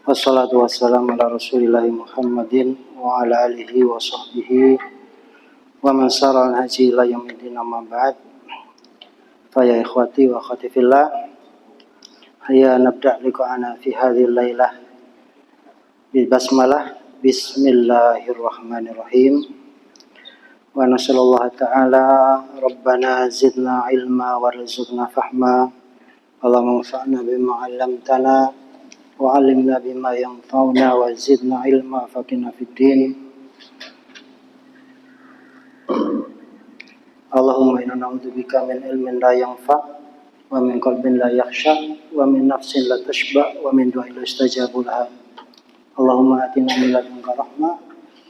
Wassalatu wassalamu ala rasulillahi Muhammadin wa ala alihi wa sahbihi wa man sara al haji ila yaumil amma ba'd. Fa ya ikhwati wa akhwati fillah, hayya nabda' liqa'ana fi hadhil lailah bil basmalah. Bismillahirrahmanirrahim. Wa nasallallahu ta'ala rabbana zidna ilma warzuqna fahma. Allahumma anfa'na bima 'allamtana wa 'allimna bima yanfa'una wa zidna ilma faqina fid din. Allahumma inna na'udzubika min ilmin la yanfa' wa min qalbin la yakhsha wa min nafsin la tashba' wa min du'ain la yustajabu laha. Allahumma atina min ladunka rahmah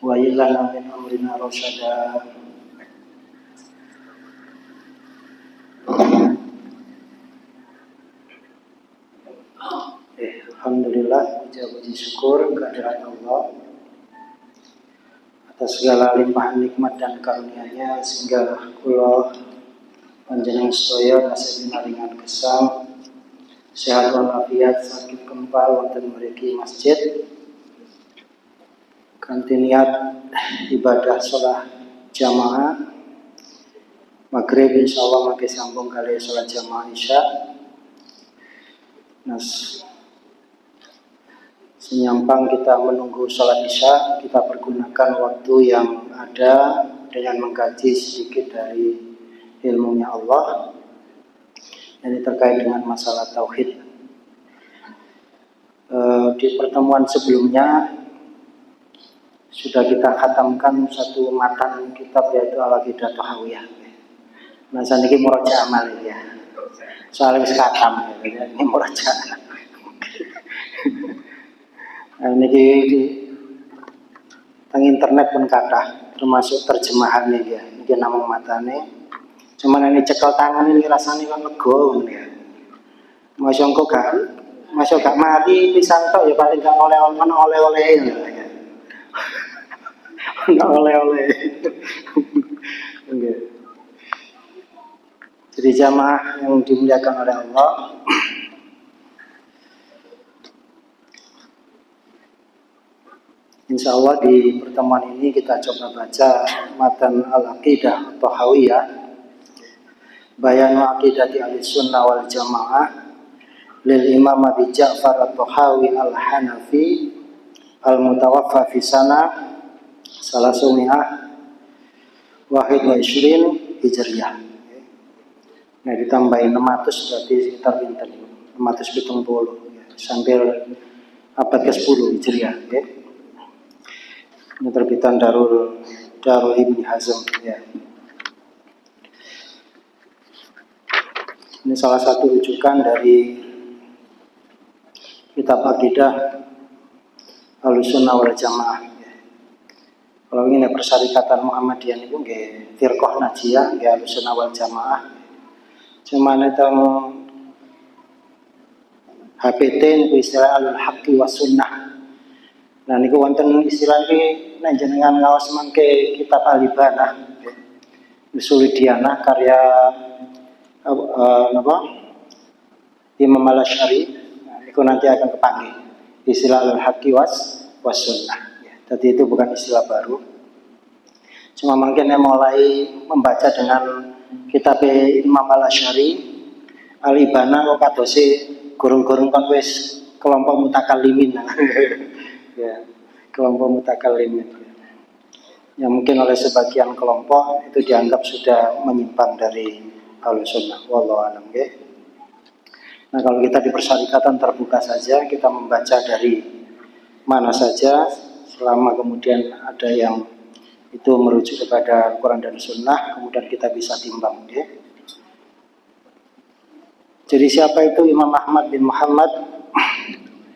wa hayyi lana min amrina rasyada. Alhamdulillah, puji syukur kehadirat Allah atas segala limpahan nikmat dan karunia-Nya sehingga kula panjenengan sedaya tasih pinaringan gesang sehat walafiat sakit kempal wonten mriki masjid kanthi niat ibadah salat jamaah maghrib insyaallah mangke sambung kali salat jamaah isya. Senyampang kita menunggu salat isya, kita pergunakan waktu yang ada dengan mengkaji sedikit dari ilmunya Allah. Ini terkait dengan masalah tauhid. Di pertemuan sebelumnya sudah kita khatamkan satu matan kitab yaitu Al-Aqidah Tahawiyah. Nah, saat ini murajaah amal ya. Soalnya wis khatam ya, ini murajaah. Nah, ini di teng internet pun kathah termasuk terjemahannya ya. Ini nama matane. Cuman ini cekel tangan ini rasanya kan lega ya. Masya gak mati pisan tok ya paling gak oleh-oleh ya. Enggak oleh-oleh. Oke. Jadi jamaah yang dimuliakan oleh Allah, insya Allah di pertemuan ini kita coba baca matan Al-Aqidah Tahawiyah, Bayanu Aqidati Ahlussunnah wal Jamaah lil Imam Abi Ja'far At-Tahawi Al-Hanafi Al-Mutawaffa fi sana Salasumiyah Wahid wa Ishrin Hijriyah. Nah ditambahin 600 berarti sekitar pinten 670 ya, sampai abad ke-10 Hijriyah ya. Ini terbitan Darul Ibni Hazm ya. Ini salah satu rujukan dari kitab Aqidah Ahlussunnah wal Jamaah ya. Kalau ini Persyarikatan Muhammadiyah itu nggih firqah najiyah nggih Ahlussunnah wal Jamaah. Cuman itu HPT niku istilah alul haqqi was sunnah. Nah niku wonten istilah iki nek jenengan ngaos mangke kitab Al-Ibanah Usuluddiyah karya Imam Al-Asy'ari. Nah niku nanti akan kepanggih istilah alul haqqi was sunnah. Ya, jadi itu bukan istilah baru. Cuma mungkin mulai membaca dengan kitab Imam Al-Asy'ari Al-Ibanah kok kadose gurung-gurung kan wis kelompok mutakallimin. Ya, kelompok mutakallimin. Yang mungkin oleh sebagian kelompok itu dianggap sudah menyimpang dari Ahlussunnah. Wallahu a'lam nggih. Nah, kalau kita di Persyarikatan terbuka saja, kita membaca dari mana saja selama kemudian ada yang itu merujuk kepada Quran dan Sunnah, kemudian kita bisa timbang ya. Jadi siapa itu Imam Ahmad bin Muhammad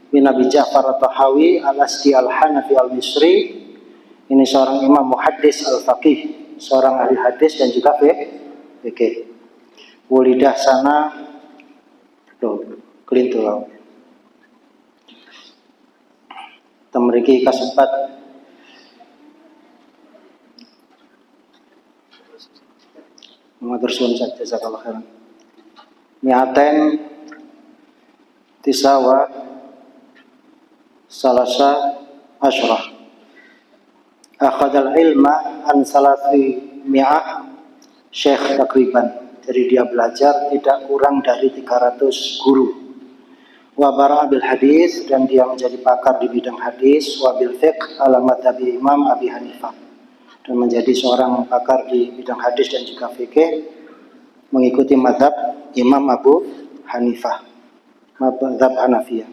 bin Abi Ja'far At-Tahawi Al-Asdi Al-Hanafi Al-Misri? Ini seorang imam muhaddis al-faqih, seorang ahli hadis dan juga fikih. Wulidah sana kelintulau. Temriki kasebat Matur suwun saja jazakallahu khairan. Mi'aten tisawa salasa asyrah. Akhadal ilma an salasi mi'ah syekh takriban. Jadi dia belajar tidak kurang dari 300 guru. Wa bara' bil hadis, dan dia menjadi pakar di bidang hadis, wa bil fiqh ala madhabi Imam Abi Hanifah, dan menjadi seorang pakar di bidang hadis dan juga fikih mengikuti madhab Imam Abu Hanifah, madhab Hanafiyah.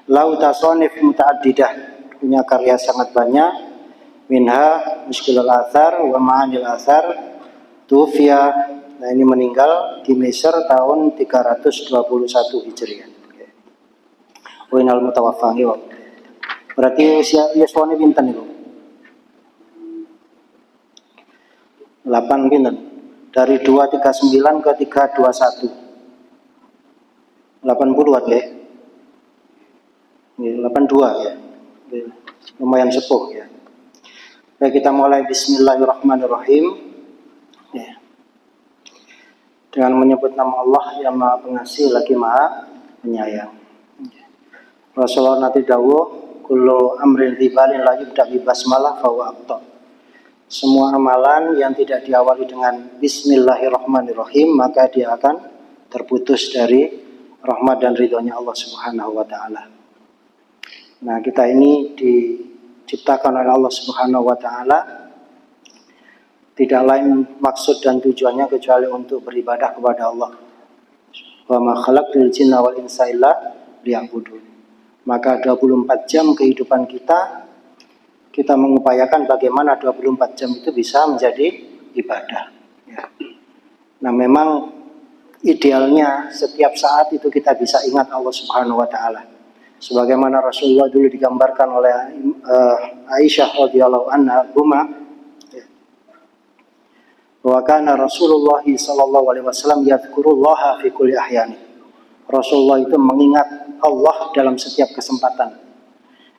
Lau tasonif muta'addidah, punya karya sangat banyak. Minha Mushkilul Athar wa Ma'anil Athar. Tufiya, nah ini meninggal di Mesir tahun 321 Hijriah. Wa inal mutawaffahi wa. Berarti usia yuswane pinten niku? 8 pinten? Dari 239 ke 321. 80-an ya. 82 ya. Lumayan sepuh ya. Baik, kita mulai bismillahirrahmanirrahim. Ya. Dengan menyebut nama Allah yang Maha Pengasih lagi Maha Penyayang. Rasulullah nanti dawuh, kullu amrin ribalin la yubda bi basmalah fa huwa abtar. Semua amalan yang tidak diawali dengan bismillahirrahmanirrahim maka dia akan terputus dari rahmat dan ridhonya Allah Subhanahu wa taala. Nah, kita ini diciptakan oleh Allah Subhanahu wa taala tidak lain maksud dan tujuannya kecuali untuk beribadah kepada Allah. Wa ma khalaqtul jinna wal insa illa liya'budun. Maka 24 jam kehidupan kita mengupayakan bagaimana 24 jam itu bisa menjadi ibadah. Ya. Nah, memang idealnya setiap saat itu kita bisa ingat Allah Subhanahu wa taala. Sebagaimana Rasulullah dulu digambarkan oleh Aisyah radhiyallahu anha, bahwa kana Rasulullah sallallahu alaihi wasallam yadhkurullaha fi kulli ahyani. Rasulullah itu mengingat Allah dalam setiap kesempatan.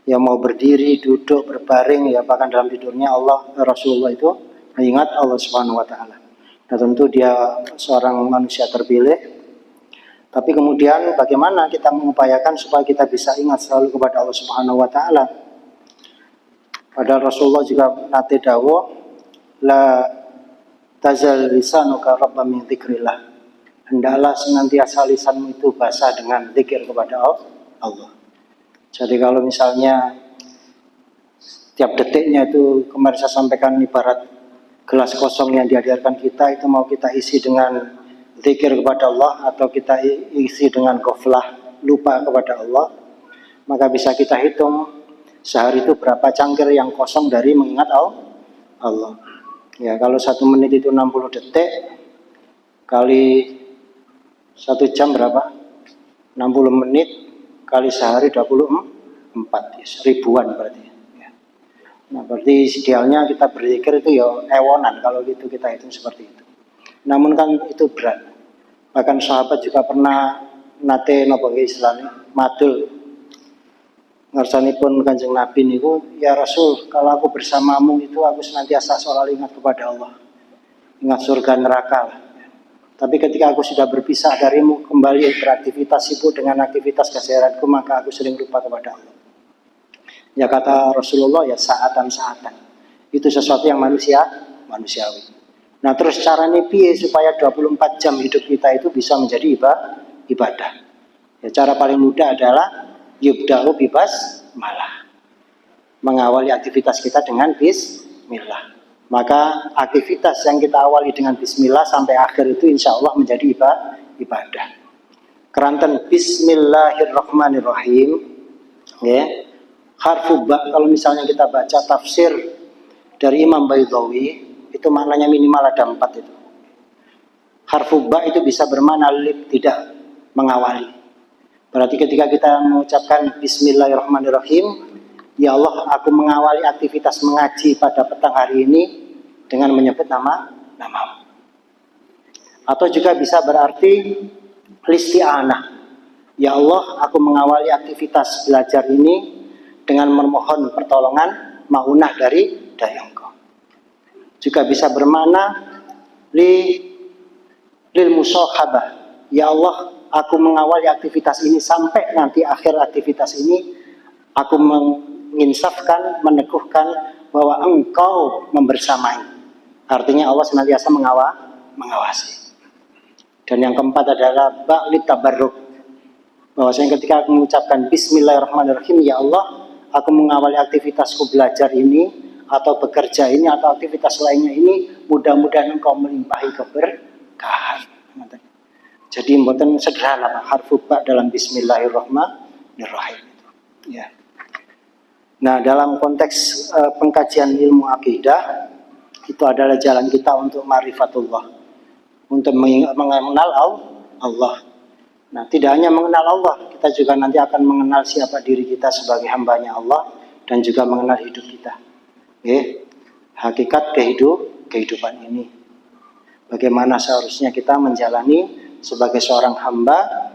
Ya, mau berdiri, duduk, berbaring, ya bahkan dalam tidurnya Rasulullah itu mengingat Allah Subhanahu wa taala. Nah, tentu dia seorang manusia terpilih. Tapi kemudian bagaimana kita mengupayakan supaya kita bisa ingat selalu kepada Allah Subhanahu wa taala? Padahal Rasulullah juga nate dawuh, la tazal lisanuka rabban min dzikrillah. Hendaklah senantiasa lisanmu itu basah dengan zikir kepada Allah. Jadi kalau misalnya setiap detiknya itu, kemarin saya sampaikan ibarat gelas kosong yang dihadirkan kita, itu mau kita isi dengan zikir kepada Allah atau kita isi dengan ghaflah, lupa kepada Allah, maka bisa kita hitung sehari itu berapa cangkir yang kosong dari mengingat Allah. Ya, kalau 1 menit itu 60 detik kali 1 jam berapa? 60 menit kali sehari 24, ya, ribuan berarti. Ya. Nah, berarti idealnya kita berzikir itu ya ewonan kalau gitu kita hitung seperti itu. Namun kan itu berat. Bahkan sahabat juga pernah nate napa istilahnya madul ngarsanipun Kanjeng Nabi niku, ya Rasul, kalau aku bersamamu itu aku senantiasa selalu ingat kepada Allah, ingat surga neraka lah. Tapi ketika aku sudah berpisah darimu, kembali beraktivitas, sibuk dengan aktivitas keseharianku, maka aku sering lupa kepada Allah. Ya kata Rasulullah, ya saatan-saatan. Itu sesuatu yang manusiawi. Nah, terus caranya piye supaya 24 jam hidup kita itu bisa menjadi ibadah. Ya, cara paling mudah adalah yubda'u bibasmalah. Mengawali aktivitas kita dengan bismillah. Maka aktivitas yang kita awali dengan bismillah sampai akhir itu insya Allah menjadi ibadah. Keranten bismillahirrahmanirrahim. Ya. Harfu ba, kalau misalnya kita baca tafsir dari Imam Baydhawi, itu maknanya minimal ada 4 itu. Harfu ba itu bisa bermakna lip, tidak mengawali. Berarti ketika kita mengucapkan bismillahirrahmanirrahim, ya Allah, aku mengawali aktivitas mengaji pada petang hari ini dengan menyebut namamu. Atau juga bisa berarti listi'anah. Ya Allah, aku mengawali aktivitas belajar ini dengan memohon pertolongan ma'unah dari Engkau. Juga bisa bermakna lil musahabah. Ya Allah, aku mengawali aktivitas ini sampai nanti akhir aktivitas ini Aku menginsafkan, meneguhkan bahwa engkau membersamai. Artinya Allah senantiasa mengawasi. Dan yang keempat adalah ba'lit tabarruk. Bahwasanya ketika aku mengucapkan Bismillahirrahmanirrahim, ya Allah, aku mengawali aktivitasku belajar ini atau bekerja ini atau aktivitas lainnya ini, mudah-mudahan engkau melimpahi keberkahan. Jadi mboten sederhana harfu ba dalam Bismillahirrahmanirrahim. Ya. Nah, dalam konteks pengkajian ilmu akidah, itu adalah jalan kita untuk ma'rifatullah, untuk mengenal Allah. Nah, tidak hanya mengenal Allah, kita juga nanti akan mengenal siapa diri kita sebagai hambanya Allah dan juga mengenal hidup kita. Hakikat kehidupan ini. Bagaimana seharusnya kita menjalani sebagai seorang hamba,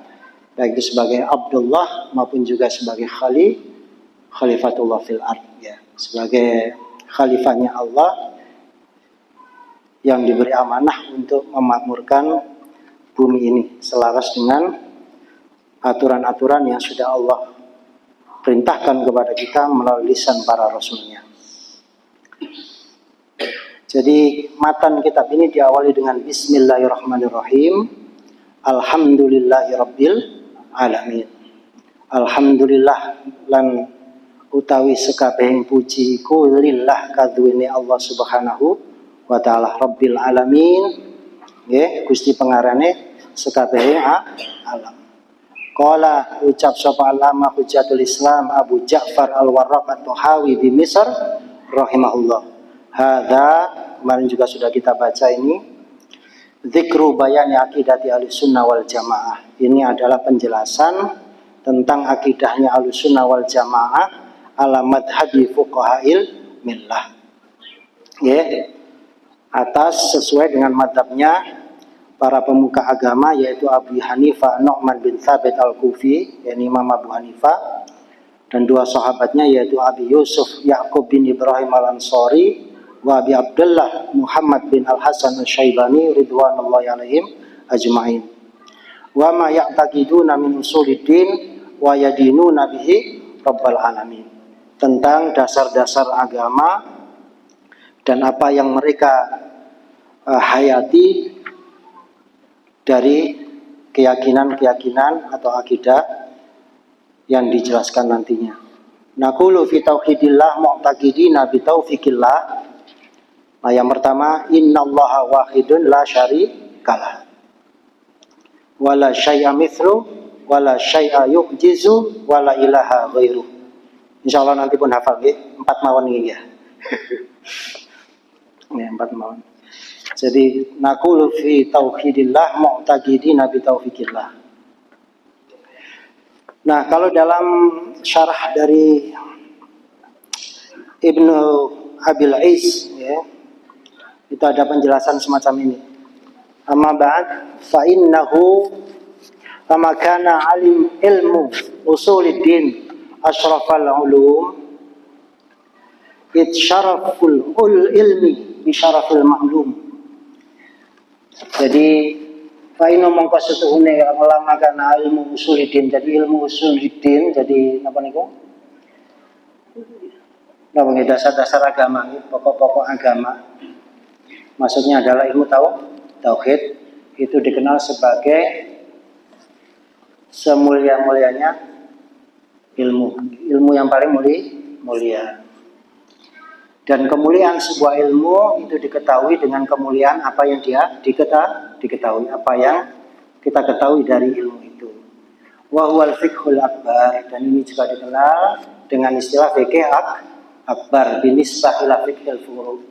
baik itu sebagai Abdullah maupun juga sebagai Khalifatullah fil ard, ya, sebagai khalifahnya Allah yang diberi amanah untuk memakmurkan bumi ini selaras dengan aturan-aturan yang sudah Allah perintahkan kepada kita melalui lisan para rasulnya. Jadi matan kitab ini diawali dengan Bismillahirrahmanirrahim. Alhamdulillahirabbil alamin. Alhamdulillah lan utawi sekabehing puji iku lillah kaduwene Allah Subhanahu wa taala Rabbil alamin. Nggih, Gusti pengarane sekabehing alam. Qala ucap sapa Alama Hujjatul Islam Abu Ja'far Al-Warraq At-Tahawi di Misr rahimahullah. Hadza kemarin juga sudah kita baca ini. Dzikru bayani akidati Ahlussunnah wal Jamaah. Ini adalah penjelasan tentang akidahnya Ahlussunnah wal Jamaah ala madhabi fuqaha'il millah. Ya. Atas sesuai dengan madhabnya para pemuka agama, yaitu Abu Hanifah Nu'man bin Thabit Al-Kufi, yakni Imam Abu Hanifah, dan dua sahabatnya yaitu Abi Yusuf Ya'qub bin Ibrahim Al-Ansari wa Abi Abdullah Muhammad bin Al-Hasan Al-Syaibani ridwanullahi alaihim ajma'in. Wa ma ya'taqiduna min usuliddin wa yadinuna bihi rabbal alamin. Tentang dasar-dasar agama dan apa yang mereka hayati dari keyakinan-keyakinan atau akidah yang dijelaskan nantinya. Naqulu fi tauhidillah mu'taqidina bi taufiqillah. Nah, yang pertama, innallaha wahidun la syarikalah. Wala syai'a mithlu wala syai'a yu'jizu wala ilaha ghairuh. Insyaallah nanti pun hafal nggih, 4 mawon nggih ya. Ya, 4 mawon. Jadi naqulu fi tauhidillah mu'taqidina bi taufiqillah. Nah, kalau dalam syarah dari Ibnu Abil Is, ya, itu ada penjelasan semacam ini. Amma ba'd fa innahu kama kana alim ilmu usuluddin asyrafal ulum itsyaraful ilmi bi syarafil ma'lum. Jadi fa inna mongko setuhune ulama kana ilmu usuluddin. Jadi ilmu usuluddin jadi apa niku? Namanya dasar-dasar agama, pokok-pokok agama. Maksudnya adalah ilmu tauhid, itu dikenal sebagai semulia-mulianya ilmu yang paling mulia. Dan kemuliaan sebuah ilmu itu diketahui dengan kemuliaan apa yang dia diketahui, apa yang kita ketahui dari ilmu itu. Wa huwal fiqhul akbar, dan ini juga dikenal dengan istilah fikih akbar binisbah ila fiqhil furu'.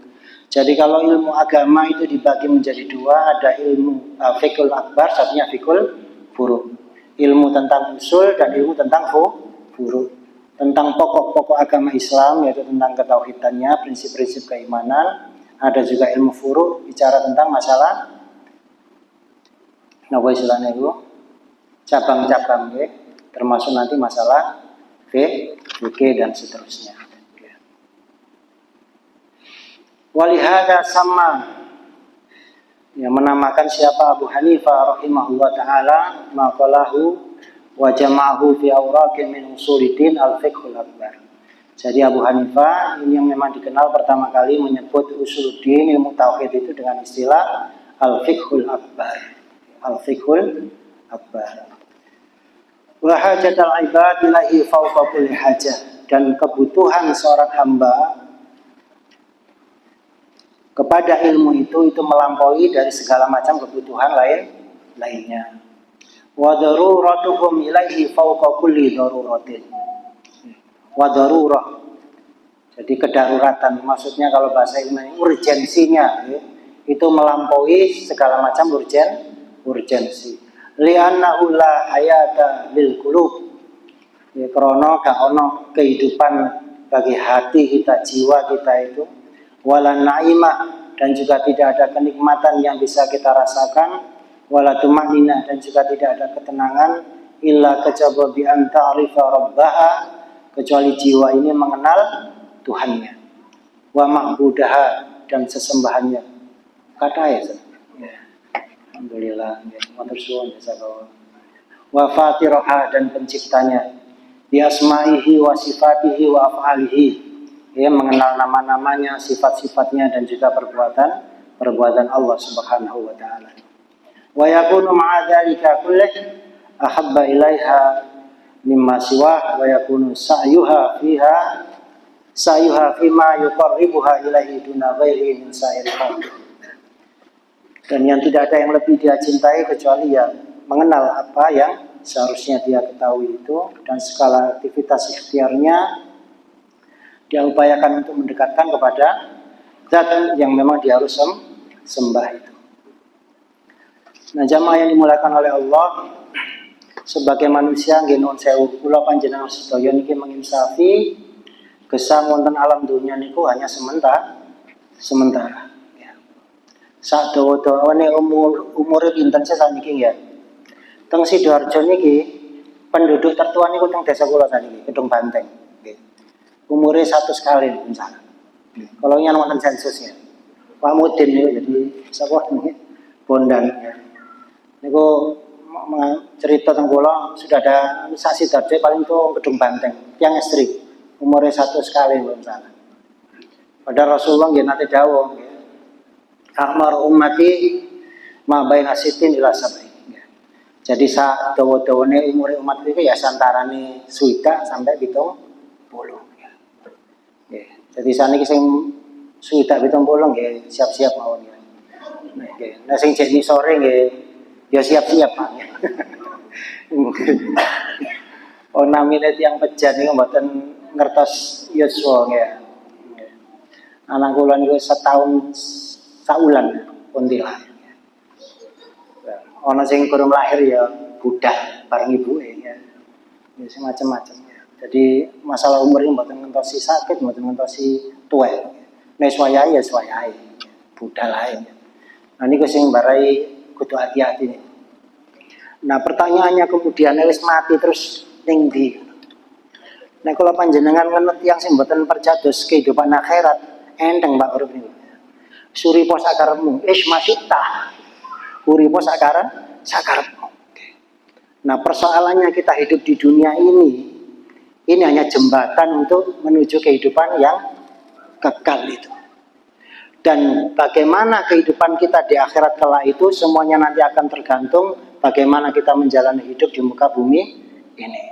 Jadi kalau ilmu agama itu dibagi menjadi dua, ada ilmu fiqhul akbar, satunya fiqhul furu'. Ilmu tentang usul dan ilmu tentang furu'. Tentang pokok-pokok agama Islam, yaitu tentang ketauhidannya, prinsip-prinsip keimanan. Ada juga ilmu furu', bicara tentang masalah napa istilahnya itu? Cabang-cabang, ya. Termasuk nanti masalah fikih dan seterusnya. Walihada sama, yang menamakan siapa Abu Hanifah rahimahullah ta'ala maqalahu wa jama'ahu fi awraqin min usulidin al-fiqhul akbar. Jadi Abu Hanifah ini yang memang dikenal pertama kali menyebut usuluddin ilmu tauhid itu dengan istilah al-fiqhul akbar. Al-fiqhul akbar. Wa hajatul ibad ilahi fawqa kulli hajah, dan kebutuhan seorang hamba kepada ilmu itu melampaui dari segala macam kebutuhan lainnya. Wa daruratuhum ilaihi fawqa kulli daruratin. Wa darurah, jadi kedaruratan, maksudnya kalau bahasa ilmiah urgensinya itu melampaui segala macam urgensi. Li'annahu la hayata lil qulub, karena gak ono kehidupan bagi hati kita, jiwa kita itu, wala naimah, dan juga tidak ada kenikmatan yang bisa kita rasakan, wala tumanina, dan juga tidak ada ketenangan, illa kejaba bi an ta'rifa rabbaha, kecuali jiwa ini mengenal Tuhannya, wa ma'budaha, dan sesembahannya. Kata ya, alhamdulillah, matur suwun jazakallah. Wa fatiraha, dan penciptanya, bi asma'ihi wa sifatihi wa af'alihi, mengenal nama-namanya, sifat-sifatnya, dan juga perbuatan Allah Subhanahu wa taala. Wa yakunu ma'a dzalika kullih ahabba ilaiha mimma siwah, wa yakunu sa'yuha fima yuqarribuha ilaihi duna ghairihi min sa'iril khalq. Dan yang tidak ada yang lebih dia cintai kecuali yang mengenal apa yang seharusnya dia ketahui itu, dan segala aktivitas ikhtiarnya dia upayakan untuk mendekatkan kepada zat yang memang dia harus sembah itu. Nah, jamaah yang dimulakan oleh Allah, sebagai manusia nggih nuwun sewu, kula panjenengan sedaya niki menginsafi gesang wonten alam dunia niku hanya sementara. Ya. Sak dawa-dawane umure pinten sih saniki ya. Teng Sidoarjo niki penduduk tertua niku teng desa kula saniki, Kedung Banteng. Nggih. Umure 100 kali misalnya. Kalau yang wonten sensusnya. Pak Mudin niku jadi sapa niki? Bondan ya. Niku cerita tentang kula sudah ada saksi Sidoarjo paling tuh Kedung Banteng, tiang istri, umurnya 100 kali belum salah. Padahal Rasulullah nggih nate dawuh, akmar ummati ma baina sitin ila sab'in. Jadi sak dawa-dawane umure umat iki ya santarane swidak sampai 70. Nggih. Jadi saniki sing swidak 70 nggih siap-siap mawon ya. Nggih. Nah sing jek sore nggih ya siap-siap Pak. Oh namine tiyang pejan niku mboten ngertos yuswa nggih. Anak kula niku setahun saulan puntilah. Ana sing kurang lahir ya budak bareng ibuke ya. Ya macam-macam ya. Jadi masalah umur ini mboten ngentosi sakit, mboten ngentosi tuwek. Nek wayahe ya wayahe. Budal lain. Nah niku sing barai kudu hati-hati nih. Nah pertanyaannya kemudian wis mati terus ning ndi? Nek kula panjenengan ngenut tiyang sing mboten percados kehidupan akhirat, enteng Pak urip niku. Suripa sakarepmu, masyita. Uripa sakarepmu. Nah persoalannya kita hidup di dunia ini hanya jembatan untuk menuju kehidupan yang kekal itu. Dan bagaimana kehidupan kita di akhirat kelak itu semuanya nanti akan tergantung bagaimana kita menjalani hidup di muka bumi ini.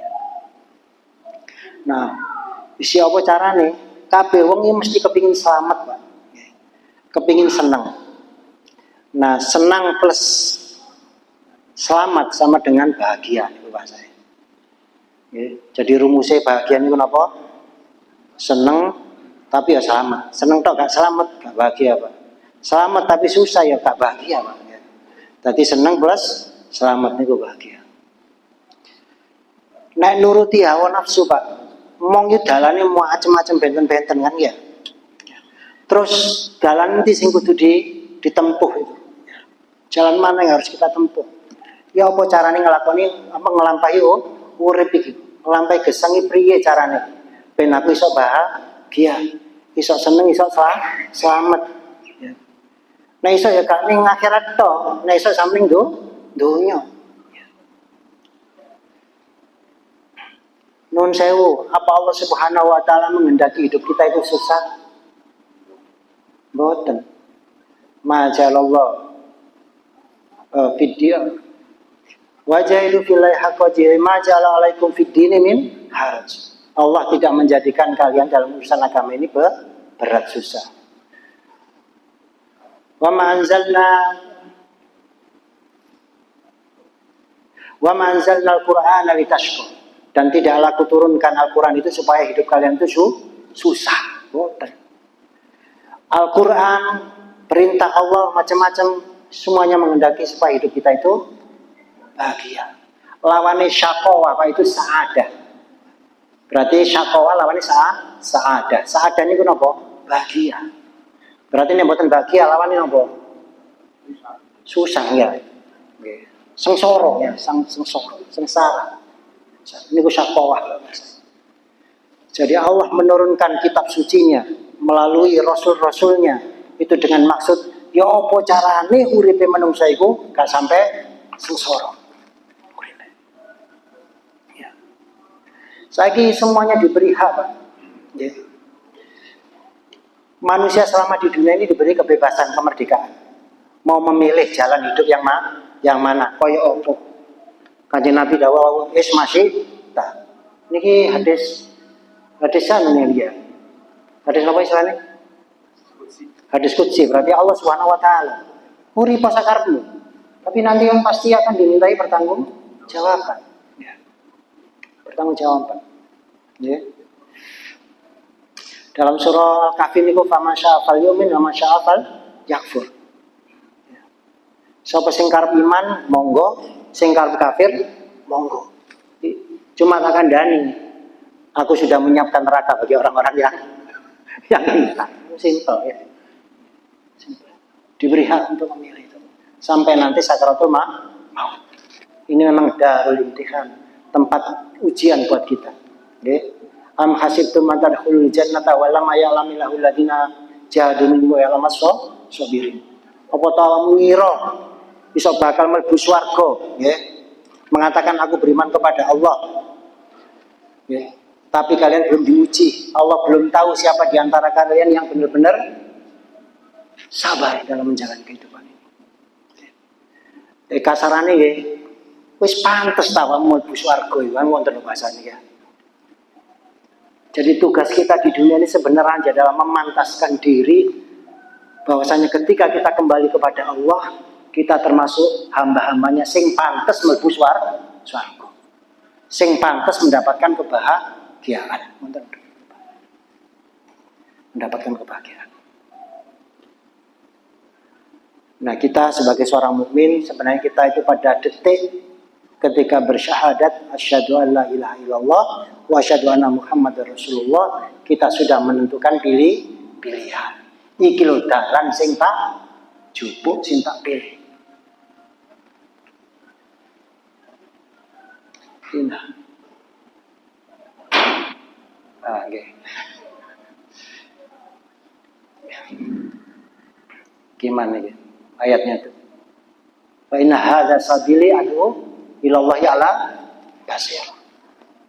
Nah, siapa carane? Kabeh wong iki mesti kepingin selamat, Pak. Kepingin senang. Nah, senang plus selamat sama dengan bahagia itu bahasanya. Jadi rumusnya bahagia itu apa? Senang tapi ya selamat. Senang tok gak selamat, gak bahagia Pak. Selamat tapi susah ya gak bahagia Pak. Jadi senang plus selamat niku bahagia. Nek nuruti hawa nafsu Pak, mong yo dalane macam-macam benten-benten kan ya. Terus dalan nanti sing kudu ditempuh itu. Jalan mana yang harus kita tempuh? Ya apa carane nglakoni apa nglampahi urip iki? Nglampahi gesang iki priye carane? Ben aku iso bahagia, iso seneng, iso selamat. Ya. Nah iso ya gak ning akhirat tok, nah iso samping donya. Nun sewu, apa Allah Subhanahu wa taala menghendaki hidup kita itu susah? Mboten. Majalallah video wajahilu filai haqqaji ma ja'ala alaikum fid dini min haraj. Allah tidak menjadikan kalian dalam urusan agama ini berat susah. Wa ma anzalna al-Qur'ana litashqa. Dan tidaklah aku turunkan Al-Quran itu supaya hidup kalian itu susah. Al-Quran, perintah Allah macam-macam, semuanya menghendaki supaya hidup kita itu bahagia. Lawannya syaqawah, apa itu sa'adah. Berarti syaqawah lawannya sa'adah. Sa'adah ini apa? Bahagia. Berarti ini buatan bahagia, lawannya apa? Susah ya. Sengsara ya, sengsara. Ini syaqawah. Jadi Allah menurunkan kitab sucinya melalui rasul-rasulnya itu dengan maksud ya apa carane uripe manungsa iku gak sampai sengsara. Ya. Saiki semuanya diberi hak, Pak. Ya. Manusia selama di dunia ini diberi kebebasan, kemerdekaan. Mau memilih jalan hidup yang mana? Kaya apa? Kanjeng Nabi dawuh wis masih ta. Niki hadisan ini dia. Hadis apa istilahnya? Hadis qudsi. Berarti Allah Subhanahu wa taala urip sakarepmu. Tapi nanti yang pasti akan dimintai pertanggungjawaban. Ya. Pertanggungjawaban. Ya. Dalam surah Al-Kahfi niku famasya fal yumin wa masya fal yakfur. Ya. Sapa sing karep iman monggo, sing karep kafir monggo. Cuma tak kandhani, aku sudah menyiapkan neraka bagi orang-orang yang minta. Simple ya. Simple. Diberi hak untuk memilih itu. Sampai nanti sakaratul maut. Ini memang darul imtihan, tempat ujian buat kita. Okay? Am hasibtum an tadkhulul jannata wa lam ya'lamillahu alladziina jahadu minkum wa ya'lamas sabirin. Apa ta mengira bisa bakal mlebu swarga, nggih? Mengatakan aku beriman kepada Allah. Nggih. Tapi kalian belum diuji. Allah belum tahu siapa di antara kalian yang benar-benar sabar dalam menjalani kehidupan ini. Kasarane nggih, wis pantes ta wae mlebu swarga iki, kan wonten bahasane ya. Jadi tugas kita di dunia ini sebenarnya adalah memantaskan diri bahwasanya ketika kita kembali kepada Allah, kita termasuk hamba-hambanya sing pantes mlebu swarga. Sing pantes mendapatkan kebahagiaan. Mendapatkan kebahagiaan. Nah, kita sebagai seorang mukmin sebenarnya kita itu pada detik ketika bersyahadat asyhadu an la ilaha illallah wa asyhadu anna muhammadar rasulullah, kita sudah menentukan pilihan. Iki lho dalan sing tak jupuk sing tak pilih. Nah. Nggih. Gimana ya? Ayatnya itu. Fa inna hadza sabili adu ilallah ya'ala basir.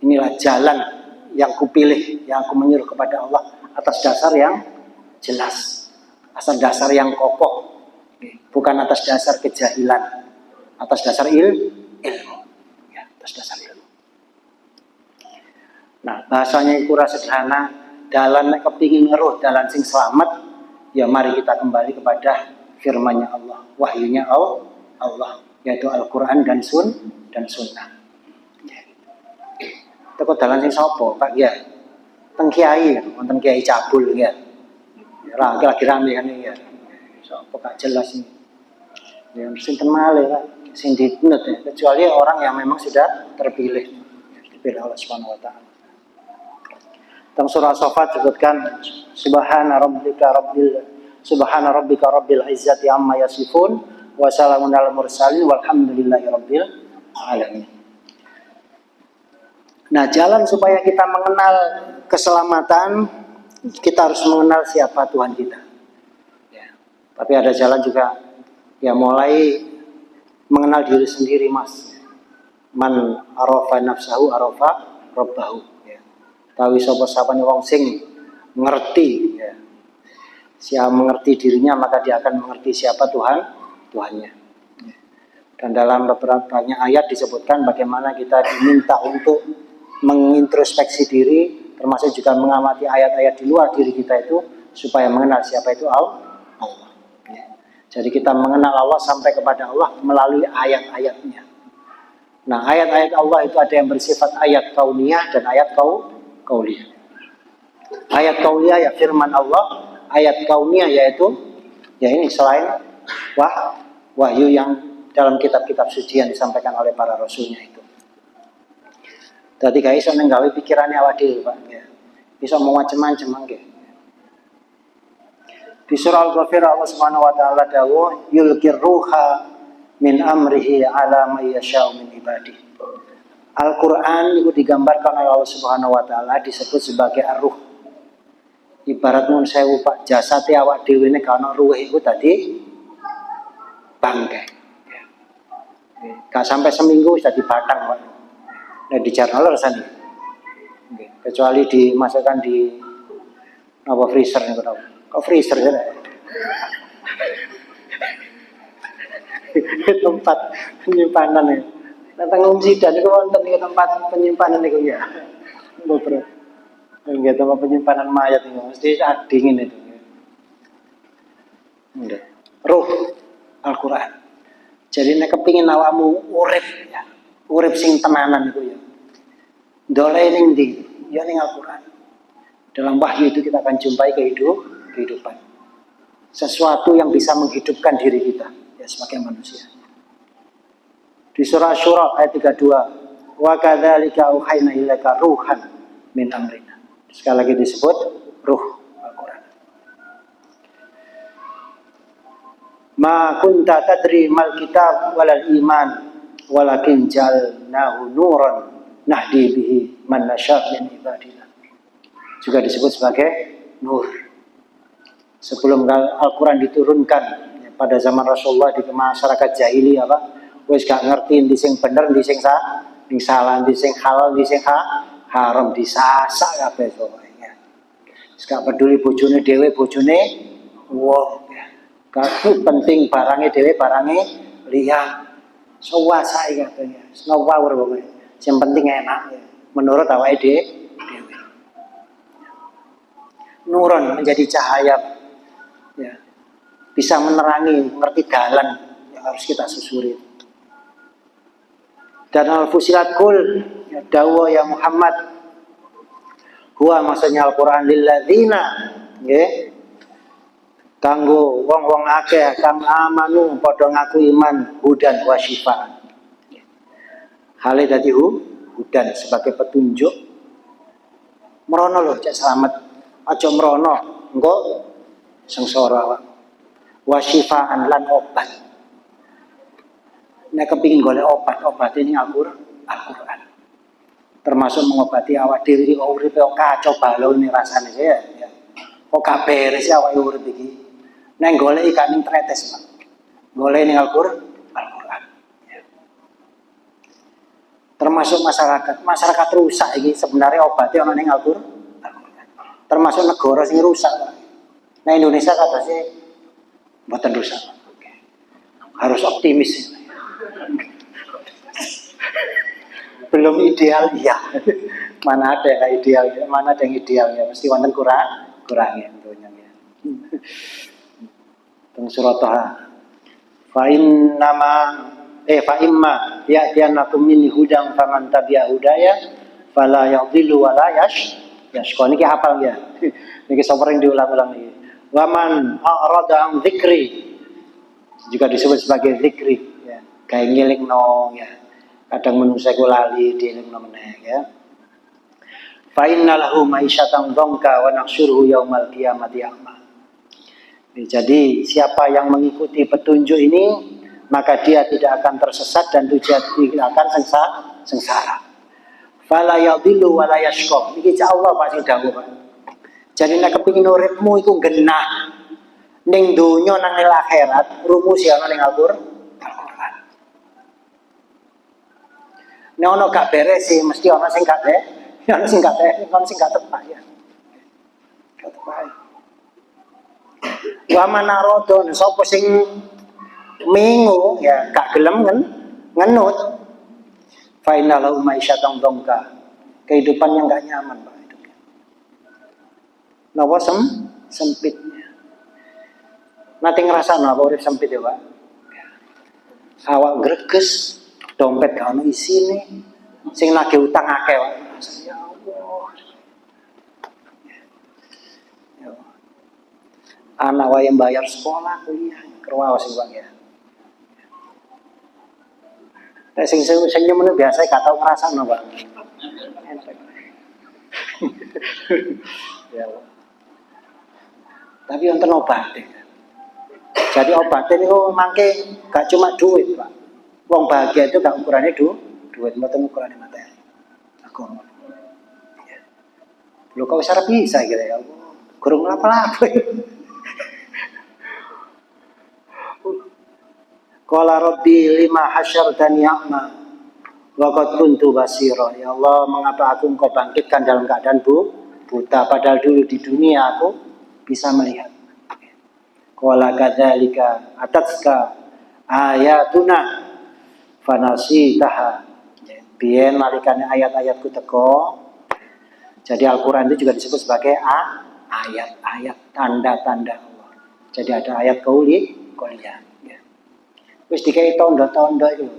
Inilah jalan yang kupilih, yang aku menyuruh kepada Allah atas dasar yang jelas, atas dasar yang kokoh, bukan atas dasar kejahilan, atas dasar ilmu, ya, atas dasar ilmu. Nah, bahasanya itu sederhana, dalan nek kepingin ngeruh dalan sing selamat, ya mari kita kembali kepada firman-Nya Allah, wahyunya Allah, yaitu Al-Quran dan Sunnah. Teko dalan sing sapa, Pak? Ya. Teng kiai, wonten kiai cabul ya. Lagi rame kan ya. Sapa gak jelas ini. Ya sinten malih, Pak. Sing dinut ya, kecuali orang yang memang sudah terpilih. Dipilih oleh Subhanahu wa taala. Dalam surah As-Saffat disebutkan subhana rabbika rabbil izzati amma yasifun wa salamun alal mursalin walhamdulillahi rabbil alamin. Nah, jalan supaya kita mengenal keselamatan, kita harus mengenal siapa Tuhan kita. Ya. Tapi ada jalan juga, ya mulai mengenal diri sendiri, Mas. Man arafa nafsahu arafa rabbahu ya. Tawi sapa-sapane wong sing ngerti ya. Siapa mengerti dirinya maka dia akan mengerti siapa Tuhannya. Dan dalam beberapa banyak ayat disebutkan bagaimana kita diminta untuk mengintrospeksi diri, termasuk juga mengamati ayat-ayat di luar diri kita itu supaya mengenal siapa itu Allah. Ya. Jadi kita mengenal Allah sampai kepada Allah melalui ayat-ayatnya. Nah, ayat-ayat Allah itu ada yang bersifat ayat kauniyah dan ayat kauliyah. Ayat kauliyah ya firman Allah, ayat kauniyah yaitu ya ini selain wahyu yang dalam kitab-kitab suci yang disampaikan oleh para rasulnya itu. Jadi gak iso nenggawi pikirannya awak dhewe, Pak. Ya. Iso mau macam-macam mangke. Di surah Al-Ghafir Allah Subhanahu wa taala dawuh yulqir ruha min amrihi ala may yasha'u min ibadihi. Al-Qur'an itu digambarkan oleh Allah Subhanahu wa taala disebut sebagai ar-ruh. Ibarat mun sewu Pak jasate awak dhewe nek ana ruh iku tadi bangkai. Gak sampai seminggu sudah dibatang Pak. Nah di jurnal rasanya. Kecuali dimasukkan di apa freezer nih tahu. Kok freezer ya? Tempat penyimpanan ya. Datang ngungsi dan itu wonten di tempat penyimpanan itu ya. Beberapa. Enggak tempat penyimpanan mayat itu mesti dingin itu. Ruh Al-Qur'an. Jadi nek kepingin awakmu urip ya. Urip sing tenanan itu ya. Dole ning ndi? Ya ning Al-Qur'an. Dalam wahyu itu kita akan jumpai kehidupan. Sesuatu yang bisa menghidupkan diri kita ya sebagai manusia. Di surah Asy-Syura ayat 32, wa kadzalika auhayna ilaika ruhan min amrina. Sekali lagi disebut ruh Al-Qur'an. Ma kunta tadri mal kitab walal iman walakin jalnahu nuran nahdi bihi man nasya' min ibadina. Juga disebut sebagai nur. Sebelum Al-Qur'an diturunkan ya, pada zaman Rasulullah di masyarakat jahiliyah Pak, wis gak ngerti ndi sing bener, ndi sing salah, ndi sing halal, ndi sing haram, disasak kabeh pokoknya. Wis gak peduli bojone dhewe, bojone wong. Kabeh penting barangnya dhewe, barangnya liya. Suwasai katanya, snowpower pokoknya. Yang penting enak ya. Menurut awake dhewe. Nuron menjadi cahaya ya. Bisa menerangi, ngerti dalan yang harus kita susuri. Dan Al-Fusilat Qul ya, dawa ya Muhammad huwa maksudnya Al-Qur'an lilladzina nggih kanggo wong-wong akeh kang amanu padha ngaku iman hudan wa syifa. Hale dadi hudan sebagai petunjuk. Merono lho cek selamat. Aja merono engko sengsara wae. Wa syifaan lan obat. Nek kepengin golek obat ini Al-Qur'an. Termasuk mengobati awak dhewe iki kok uripe kok kacau balau ini rasane ya. Kok gak beres ya awake urip iki. Nek golek ikan ning tretes, Pak. Golek ning Al-Qur'an. Ya. Termasuk masyarakat rusak iki sebenarnya obatnya ana ning Al-Qur'an. Termasuk negara sing rusak, Pak. Nah Indonesia kata sih mboten rusak. Harus optimis. Belum ideal iya. Mana ada yang idealnya, mana ada yang idealnya, mesti wonten kurangnya tentunya ya. Teng surat Thaha. Fa imma ya'tiyannakum minni hudan faman tabi'a hudaya fala yadhillu wa la yashqa. Niki hafal ya. Niki sering diulang-ulang iki. Wa man a'rada an dzikri juga disebut sebagai zikri ya. Kayak ngelingno ya. Kadang manusia ku lali dielingno meneh ya. Fa innalahu ma'isyatan dhanka wa nahsyuruhu yaumal qiyamati a'ma. Jadi siapa yang mengikuti petunjuk ini maka dia tidak akan tersesat dan tidak akan sengsara. Fala yadhillu wa la yashqa. Iki Allah pasti dawuh, Pak. Jadi nek kepengin uripmu iku genah ning donya nang akhirat, rumus ya ana ning Al-Qur'an. Nek ono gak beres sih mesti ono sing gak Yang sing gak tepak ya. Gak tepak. Wa manarodon sapa sing mingu ya gak gelem ngenut. Fa inna lahu maisyatan dongka. Kehidupan yang gak nyaman Pak hidupnya. Napa sempitnya. Nanti ngerasa napa urip sempit ya Pak. Awak greges, dompet gak ono isine, sing nagih utang akeh Pak. Ya Allah. Ya. Anak wae bayar sekolah kuliah, kerwaos sing Pak ya. Nek sing nyemen biasa gak tau ngrasakno Pak. Ya. Tapi wonten obat. Jadi obatnya itu mangke gak cuma duit Pak. Wong bahagia itu gak ukurannya duit, mboten ukurannya materi. Agama. Ya. Lho kok wis arep bisa gitu ya. Gurung apa-apa. Qala rabbi lima hasyartani a'ma wa qad kuntu basira. Ya Allah, mengapa aku engkau bangkitkan dalam keadaan buta padahal dulu di dunia aku bisa melihat. Qala kadzalika atatka ayatuna fanasitaha. Biyen nalikane ayat-ayatku teko. Jadi Al-Qur'an itu juga disebut sebagai ayat-ayat tanda-tanda Allah. Jadi ada ayat qauliyah. Wis dikai tondo-tondo itu.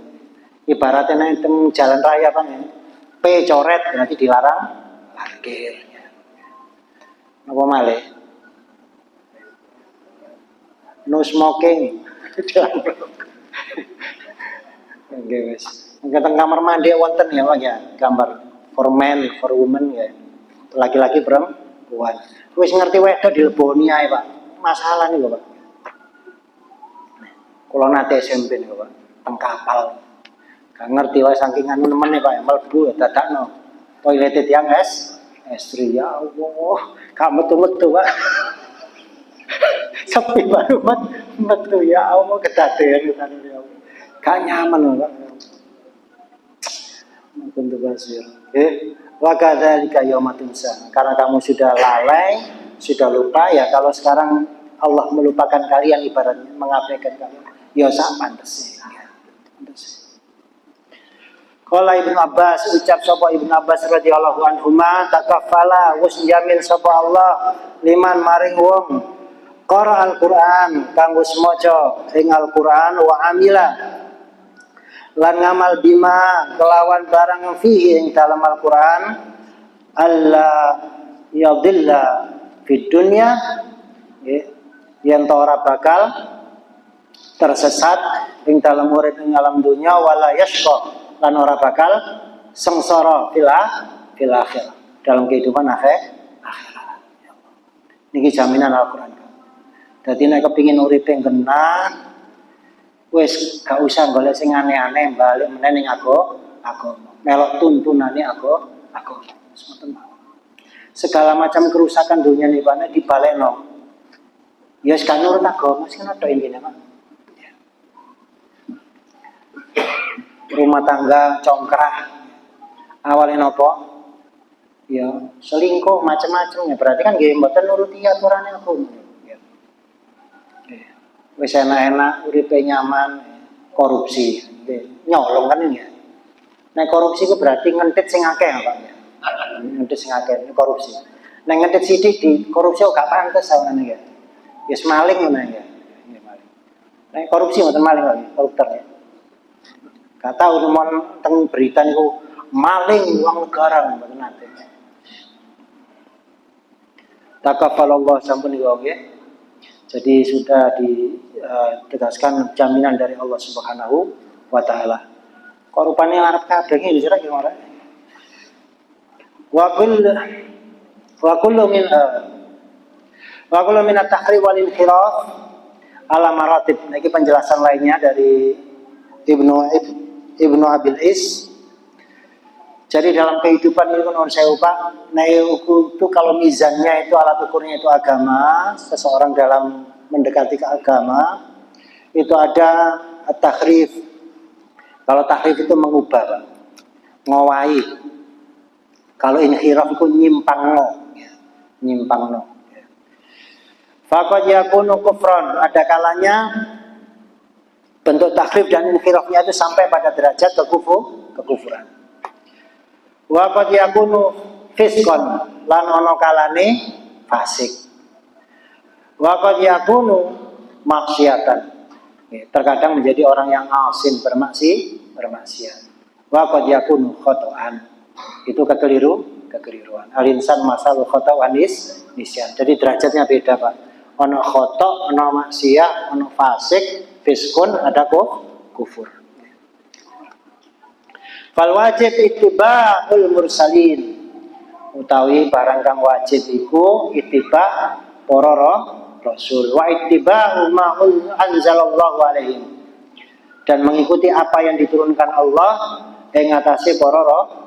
Ibaratnya nek teng jalan raya Pak ya. P coret berarti dilarang parkir. Apa malih? No smoking. Nggih wis. Teng kamar mandi wonten ya Pak ya, gambar for men, for women ya. Laki-laki perempuan. Wis ngerti wedok dileboni ae Pak. Masalah nih Pak. Kalau nate SMP nih Pak, teng kapal, gak ngerti wae saking anu nemen nih Pak, mlebu dadakno toilet tiang S3 ya Allah, gak metu-metu Pak, sepi baru metu ya Allah kedadean kan ya Allah, gak nyaman Pak, mungkin tuh basir, wakadzalika yaumatunsa, karena kamu sudah lalai, sudah lupa ya kalau sekarang Allah melupakan kalian ibaratnya mengabaikan kalian. Ya sak pantese. Qala Ibnu Abbas ucap sapa Ibnu Abbas radhiyallahu anhuma takaffala wis jamin sapa Allah liman maring wong qara al-Qur'an kang wis maca ing Al-Qur'an wa amila lan ngamal bima kelawan barang fihi ing dalam Al-Qur'an alla yadilla fid dunya yen ora bakal tersesat ing dalam urip ing alam dunya wala yashqa lan ora bakal sengsara fil akhirah dalam kehidupan akhirat. Niki jaminan Al-Qur'an. Dadi nek kepengin urip ing genah wis gak usah golek sing aneh-aneh balik meneh ning agama. Melok tuntunane agama. Segala macam kerusakan dunia nih Pak dibalekno. Ya kan nurut agama sing ana intine Pak. Rumah tangga congkrah awalnya nopo ya selingkuh macam-macam ya berarti kan nggih mboten nuruti aturane aku ya. Wis enak-enak uripe nyaman korupsi nyolong kan ya. Nek korupsi ku berarti ngentit sing akeh Pak ya. Ngentit sing akeh korupsi. Nek ngentit sithik di korupsi kok gak pantes sawane ya. Wis maling ngono ya. Nggih maling. Nek korupsi mboten maling kok koruptor ya. Gak tahu nomor teng berita niku maling uang negara mboten nate. Takaffalallah sampun niku nggih. Jadi sudah ditegaskan jaminan dari Allah Subhanahu wa taala. Kok rupane arep kabeh iki jare ki ora. Wa kullu min at-tahrim wal inhiraf ala maratib. Niki penjelasan lainnya dari Ibnu Abil Is. Jadi dalam kehidupan itu non saya Pak, itu kalau mizannya itu alat ukurnya itu agama, seseorang dalam mendekati ke agama itu ada tahrif. Kalau tahrif itu mengubah, Pak, ngowahi. Kalau inhiraf itu nyimpangno, ya. Nyimpangno. Ya. Faqad yakunu kufran, ada kalanya bentuk tahrif dan inhirafnya itu sampai pada derajat kekufuran. Wa qad yakunu fiskon, lan ono kalane fasik. Wa qad yakunu maksiatan. Ya, terkadang menjadi orang yang asin bermaksiat. Wa qad yakunu khotoan. Itu kekeliruan. Al-insan masalah khotoan nisyan. Jadi derajatnya beda, Pak. Ono khoto, ono maksiat, ono fasik, fiskun, ada kufur. Fal wajib ittiba'ul mursalin. Utawi barang kang wajib iku ittiba para rasul wa ittiba'u ma anzalallahu alaihim, dan mengikuti apa yang diturunkan Allah ing atase para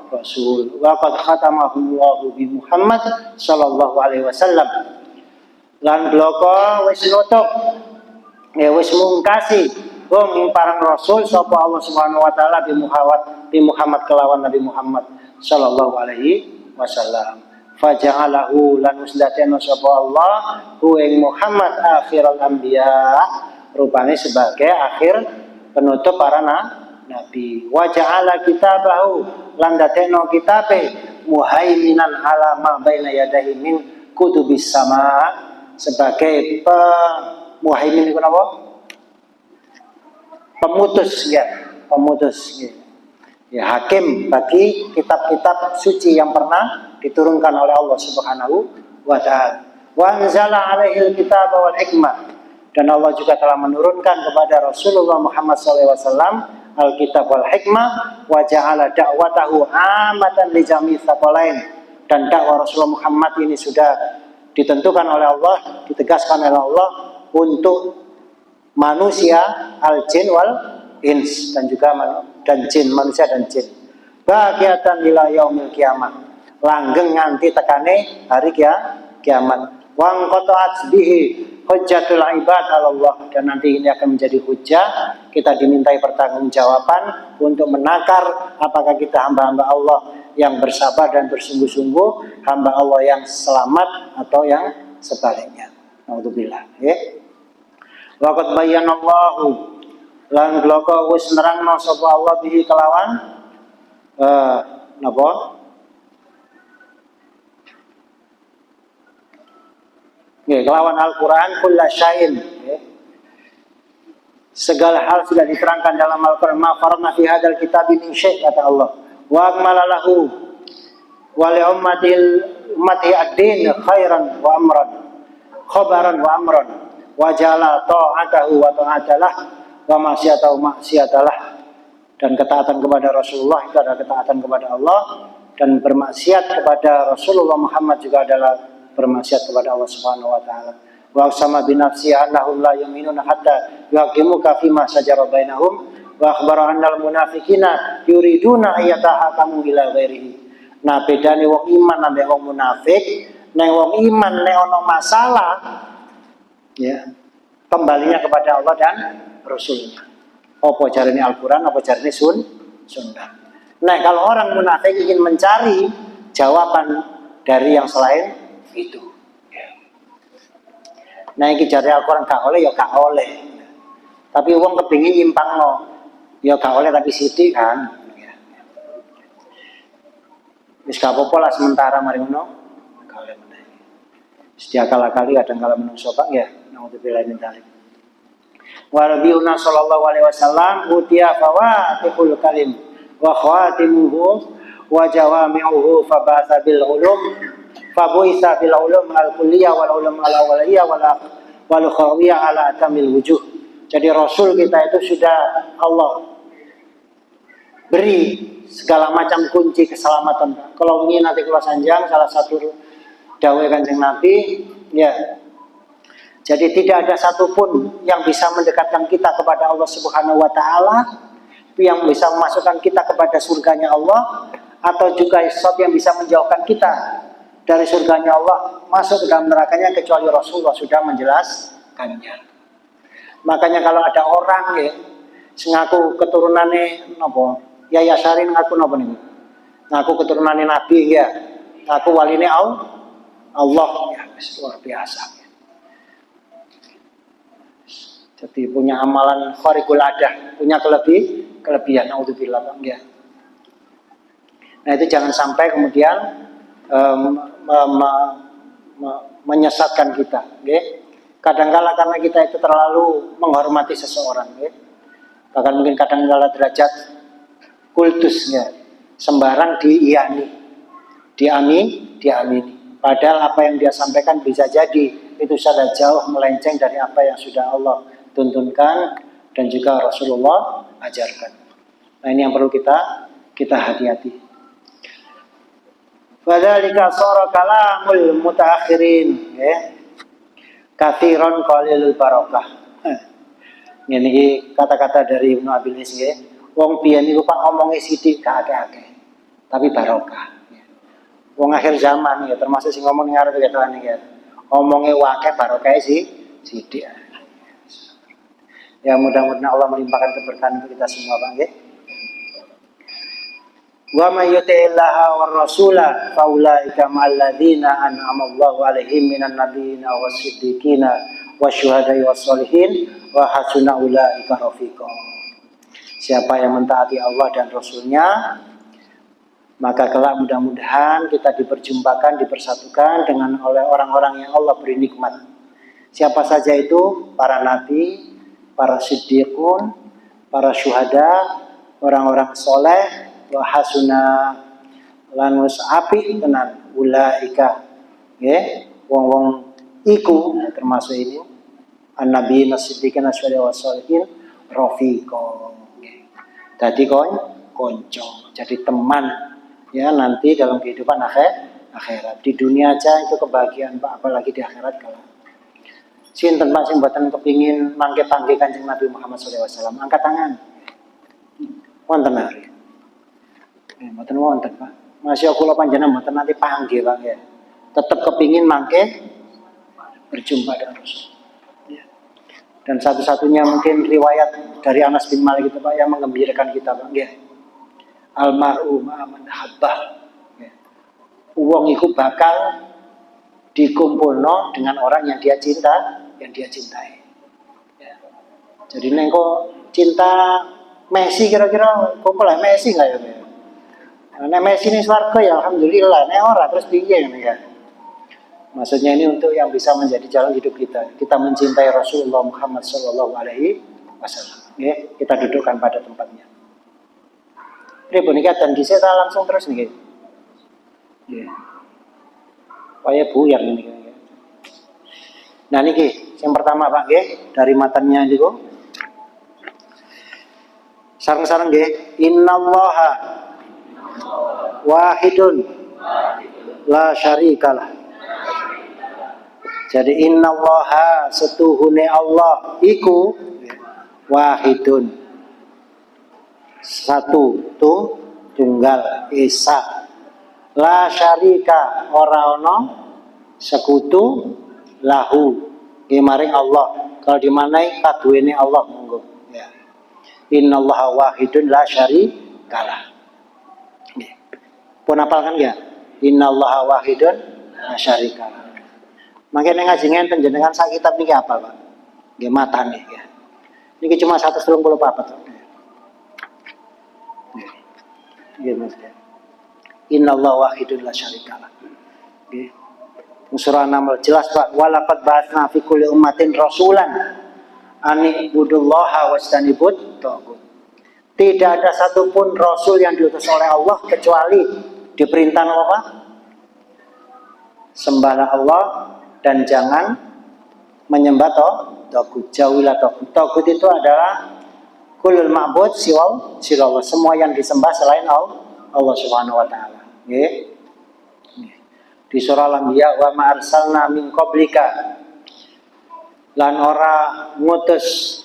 rasul. Wa qad khatamahullahu bi Muhammad sallallahu alaihi wasallam, lan bloko wis nutup wis mungkasi wong para rasul sapa Allah Subhanahu wa taala bi Muhammad kelawan Nabi Muhammad sallallahu alaihi wasallam. Faja'alahu lan usdatena sapa Allah hu ing Muhammad akhirul anbiya, rupane sebagai akhir penutup para nabi. Wa ja'ala kitabahu lan dadekno kitabe muhaiminan ala ma baina yadayhi min kutubis sama, sebagai muhaimin itu apa? Pemutus ya, pemutus ya. Ya, hakim bagi kitab-kitab suci yang pernah diturunkan oleh Allah Subhanahu wa taala. Wa anzala alaihil kitaba wal hikmah, dan Allah juga telah menurunkan kepada Rasulullah Muhammad SAW Alkitab wal hikmah, wa ja'ala da'watahu amatan li jami' tsaqalain, dan dakwah Rasulullah Muhammad ini sudah ditentukan oleh Allah, ditegaskan oleh Allah untuk manusia, al-jin wal ins, dan juga jin, manusia dan jin. Bagiatan ila yaumil kiamah, langgeng nganti tekane hari kiamat. Wang qata'at bihi hujjatul ibad Allah, dan nanti ini akan menjadi hujjah, kita dimintai pertanggungjawaban untuk menakar apakah kita hamba-hamba Allah yang bersabar dan bersungguh-sungguh, hamba Allah yang selamat atau yang sebaliknya. Alhamdulillah. Ya. Waqad bayyanallahu, lan bloko wis nerangno sapa Allah bihi kelawan napa? Nggih, kelawan Al-Qur'an kullasyai'in. Segala hal sudah diterangkan dalam Al-Qur'an. Ma farna fi hadzal kitabi min syai', kata Allah. Wa akmalalahu wa li ummati ad-din khairan wa amran, khabaran wa amran, wa jala ta'atahu wa ta'atalah, wa maksiatahu maksiatalah, dan ketaatan kepada Rasulullah itu adalah ketaatan kepada Allah, dan bermaksiat kepada Rasulullah Muhammad juga adalah bermaksiat kepada Allah Subhanahu wa taala. Wa sama bi nafsi annahum la yu'minuna hatta yuhaqimuka fi ma shajara bainahum wa akhbara annal munafiqina yuriduna ayatahakamu ila ghairihi. Nah, bedane wong iman ambek wong munafik, nek wong iman nek ana masalah ya kembalinya kepada Allah dan Rasulnya. Apa carane Al-Quran, apa carane Sunnah. Nah, kalau orang munafik ingin mencari jawaban dari yang selain itu. Nah, iki cari Al-Quran gak oleh ya gak oleh. Tapi wong kepingin nyimpangno, ya gak oleh tapi sithik kan. Wis gak apa-apa lah sementara mari ngono. Gak oleh meneh. Setiap kali kadang kala menungso Pak ya, naudzubillah min dzalik. Wa nabiyuna sallallahu alaihi wasallam utiya fawaatihul kalim wa khawatimuhu wa jawami'uhu fabasa bil ulum fabuisa bil ulum al kulliyah wal ulum al awaliyah wal khawiyah ala atamil wujuh. Jadi Rasul kita itu sudah Allah beri segala macam kunci keselamatan. Kalau ingin nanti kelas sanjang salah satu dawai Kanjeng Nabi ya. Jadi tidak ada satupun yang bisa mendekatkan kita kepada Allah Subhanahu wa taala, yang bisa memasukkan kita kepada surganya Allah, atau juga sesuatu yang bisa menjauhkan kita dari surganya Allah masuk ke dalam nerakanya, kecuali Rasulullah sudah menjelaskannya. Makanya kalau ada orang ya ngaku keturunannya nopo, Yaya Sarin ngaku nopo nih, Aku keturunannya Nabi ya. Aku waline Allah ya, luar biasa. Jadi punya amalan khariqul adah, punya kelebihan naudzubillah ya. Nah itu jangan sampai kemudian menyesatkan kita. Okay? Kadang-kala karena kita itu terlalu menghormati seseorang. Okay? Bahkan mungkin kadang-kala derajat kultusnya sembarang diamini. Padahal apa yang dia sampaikan bisa jadi itu sudah jauh melenceng dari apa yang sudah Allah tuntunkan dan juga Rasulullah ajarkan. Nah ini yang perlu kita hati-hati. Fadzalika sara kalamul mutaakhirin ya. Katsiran qalilul barakah. Ini kata-kata dari Ibnu Abil Is nggih. Wong biyen niku Pak omonge sithik gak akeh-akeh. Tapi barokah. Wong akhir zaman ya termasuk sing ngomong ning arep ketane ya. Omonge akeh barokahe sithik. Ya mudah-mudahan Allah melimpahkan keberkahan untuk kita semua Pak nggih. Wa may yuti'illaha war rasula faulaika ma'al ladzina an'ama Allahu 'alaihim minan nabiyyin was-siddiqina wasyuhada'i was-sholihin wa hasuna ulaika rafiqa. Siapa yang mentaati Allah dan Rasulnya, maka kelak mudah-mudahan kita diperjumpakan, dipersatukan dengan oleh orang-orang yang Allah beri nikmat. Siapa saja itu? Para nabi, para siddiqun, para syuhada, orang-orang soleh, wa hasuna lanus api tenan ulaika nggih wong-wong iku termasuk ini an-nabi nasiddiqin asyhadu wassalihin rafiqa nggih dadi konco jadi teman ya nanti dalam kehidupan akhirat di dunia aja itu kebahagiaan Pak apalagi di akhirat kalau sinten Pak sing mboten kepingin mangke-pangke Kanjeng Nabi Muhammad SAW angkat tangan wonten hari mboten wonten Pak. Masya Allah panjenengan mboten nanti panggil Pak ya. Tetap kepingin mangke berjumpa dengan Rasul. Ya. Dan satu-satunya mungkin riwayat dari Anas bin Malik itu Pak yang menggembirakan kita Pak ya. Almar'u ma'aman habbah. Ya. Uang itu bakal dikumpulno dengan orang yang dia cintai. Ya. Jadi nengko cinta Messi kira-kira kumpul lah Messi nggak ya? Nek Messi ini swarga ya alhamdulillah, nek ora terus piye ngene ya. Maksudnya ini untuk yang bisa menjadi jalan hidup kita. Kita mencintai Rasulullah Muhammad sallallahu alaihi wasallam. Nggih, kita dudukkan pada tempatnya. Pripun iki dan dhisik ta langsung terus nggih. Nggih. Kaya buyar ini. Nah niki yang pertama Pak nggih, dari matanya niku. Sareng-sareng nggih, innallaha wahidun la syarikalah. Jadi innallaha setuhune Allah iku wahidun satu tunggal esa la syarika ora ana sekutu lahu maring Allah kalau dimanai kaduwene Allah monggo ya innallaha wahidun la syarikalah. Pun apalkan ya innallaha wahidun la syarika lah. Makanya ngaji ngenten jenengan sak kitab niki apal Pak. Nggih matane ya. Niki cuma 134 Pak. Nggih Mas ya. Innallaha wahidun la syarika lah. Nggih. Surah An-Naml jelas Pak, walaqad ba'atsna fi kulli ummatin rasulan an ibudullaha wastanibut taghut. Tidak ada satupun rasul yang diutus oleh Allah kecuali diperintah apa? Sembahlah Allah dan jangan menyembah tagut. Jauhilah tagut. Tagut itu adalah kulul ma'bud siwallah. Semua yang disembah selain Allah Subhanahu wa taala. Nggih. Di surah Al-Anbiya wa ma arsalna min qablika lan ora ngutus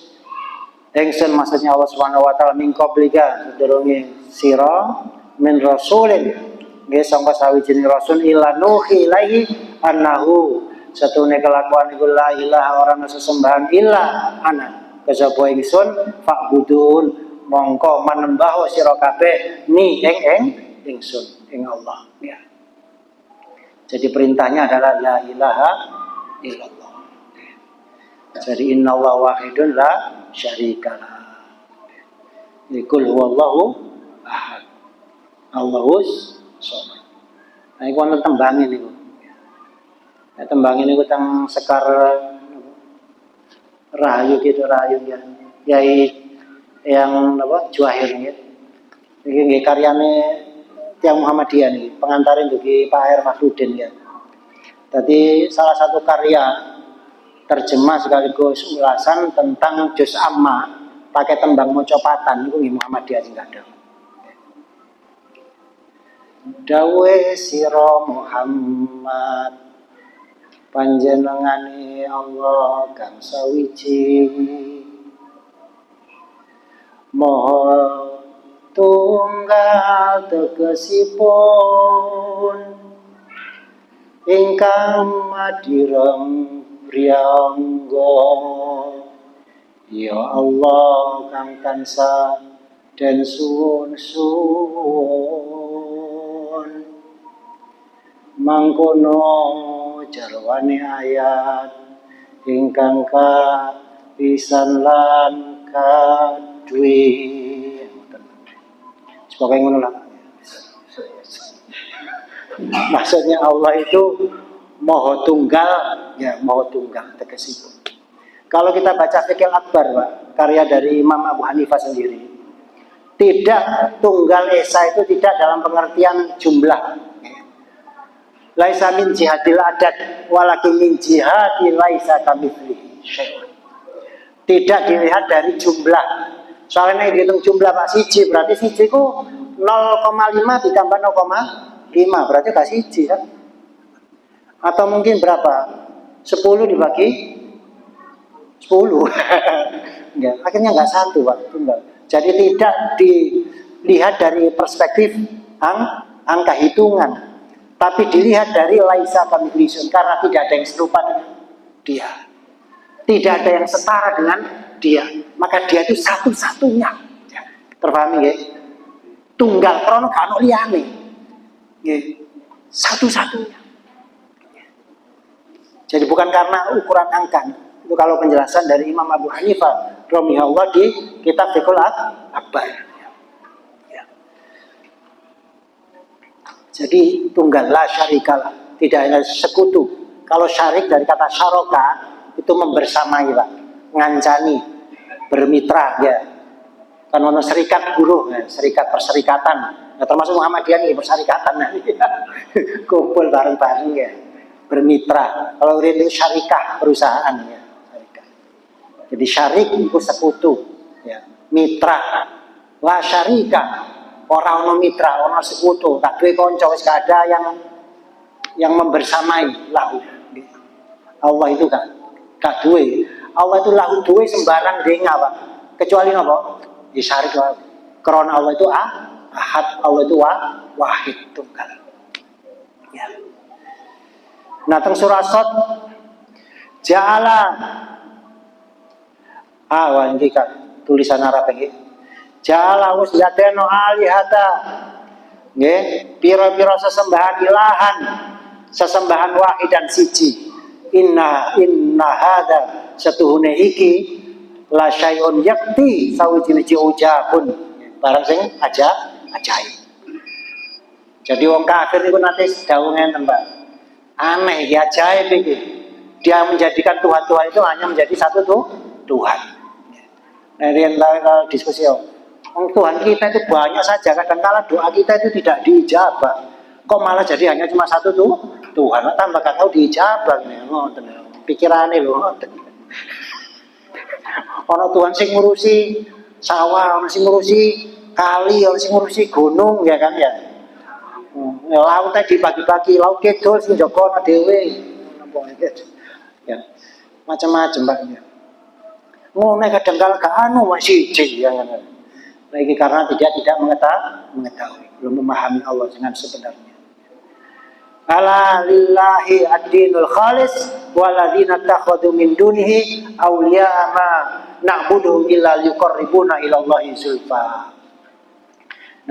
engsun maksudnya Allah Subhanahu wa taala min qablika sedurunge sira min rasulin nggih sangka sawijining rasul illa nuhi ilaihi annahu satune kelakuan iku la ilaha ora ana sesembahan illa ana kejaba ingsun fa'budun mongko manembah sira kabeh ni ingsun ing Allah ya. Jadi perintahnya adalah la ilaha illallah. Jadi innallaha wahidun la syarikalah. Qul huwallahu ahad. Allahus somad. Nah, iku ana tembange niku. Ya, tembange niku teng Sekar Rahayu gitu Rahayu ya. Yai yang apa Juahir ya. Iki nggih karyane Tiang Muhammadiyah nih, pengantarin dugi Pak Air Makhludin ya. Jadi salah satu karya terjemah sekaligus ulasan tentang juz amma pakai tembang mocopatan itu Muhammadiyah sing ada. Dawe sira Muhammad panjenengane Allah kang sawiji moho tunggal tegesipun ingkang madireng priyangga ya Allah kang tansah den suwun mangkono jarwane ayat ingkang kapisan lan kadue pokoknya ngono lah. Maksudnya Allah itu Maha Tunggal, ya Maha Tunggal tegesipun. Kalau kita baca Fiqh Akbar, Pak, karya dari Imam Abu Hanifah sendiri, tidak tunggal esa itu tidak dalam pengertian jumlah. Laisa min jihadil adat, walakin min jihadil laisa kamitslihi syai'un. Tidak dilihat dari jumlah. Soalnya dihitung jumlah Pak siji, berarti siji ku 0,5 ditambah 0,5 berarti gak siji kan? Atau mungkin berapa? 10 dibagi 10 ya, akhirnya nggak satu Pak, tunggal. Jadi tidak dilihat dari perspektif angka hitungan, tapi dilihat dari laisa kamitslihi, karena tidak ada yang serupa dengan dia, tidak ada yang setara dengan dia, maka dia itu satu-satunya. Terpahami ya? Tunggal krono gak ono liyane. Nggih. Satu-satunya. Jadi bukan karena ukuran angka. Itu kalau penjelasan dari Imam Abu Hanifah rahimahullah di kitab Fiqh Akbar. Ya. Jadi tunggal la syarikalah, tidak hanya sekutu. Kalau syarik dari kata syaraka itu membersamai Pak, ngancani, bermitra ya. Kan ono serikat buruh, ya, serikat perserikatan. Nah, termasuk Muhammadiyah nih perserikatan kumpul bareng-bareng ya, bermitra. Kalau ini syarikah perusahaan ya, syarikah. Jadi syarik itu sekutu, ya. Mitra, la syarika, orang ono mitra, ono sekutu. Tak duwe kanca wis gak ada yang membersamai lahu. Allah itu kan gak duwe. Allah itu lahu duwe sembarang denga Pak. Kecuali apa? Di syarik karena Allah itu ahad, Allah itu wahid tunggal. Ya. Nah, teng surah Shad ja'ala ini kan tulisan Arab iki. Ja'ala wis yateno alihata. Nggih, pira-pira sesembahan ilahan, sesembahan wahid dan siji. Inna hada setuhune iki la syai'un yakti sawiji ujabun barang sing ajaib. Jadi wong kafir itu nanti dawuh ngenten Pak. Aneh iki ajaib iki. Dia menjadikan Tuhan itu hanya menjadi satu Tuhan. Nah, riyen diskusi Tuhan kita itu banyak saja, kadang-kala doa kita itu tidak diijabah. Kok malah jadi hanya cuma satu Tuhan. Tambah gak tahu diijabah ngoten. Pikirane lho ngoten. Ono Tuhan sing ngurusi sawah, ono sing ngurusi kali, ono sing ngurusi gunung ya kan ya. Laut tadi dibagi-bagi, laut kidul sing jaga dhewe. Ya. Macam-macam Pak ya. Ngono kadang-kala gak masih siji ya kan. Nah, ini karena tidak mengetahui, belum memahami Allah dengan sebenarnya. Ala lillahi ad-dinul khalis waladzina takhadhu min dunihi awliya'a ma na'buduhum illa liqarribuna ila Allahi zulfa.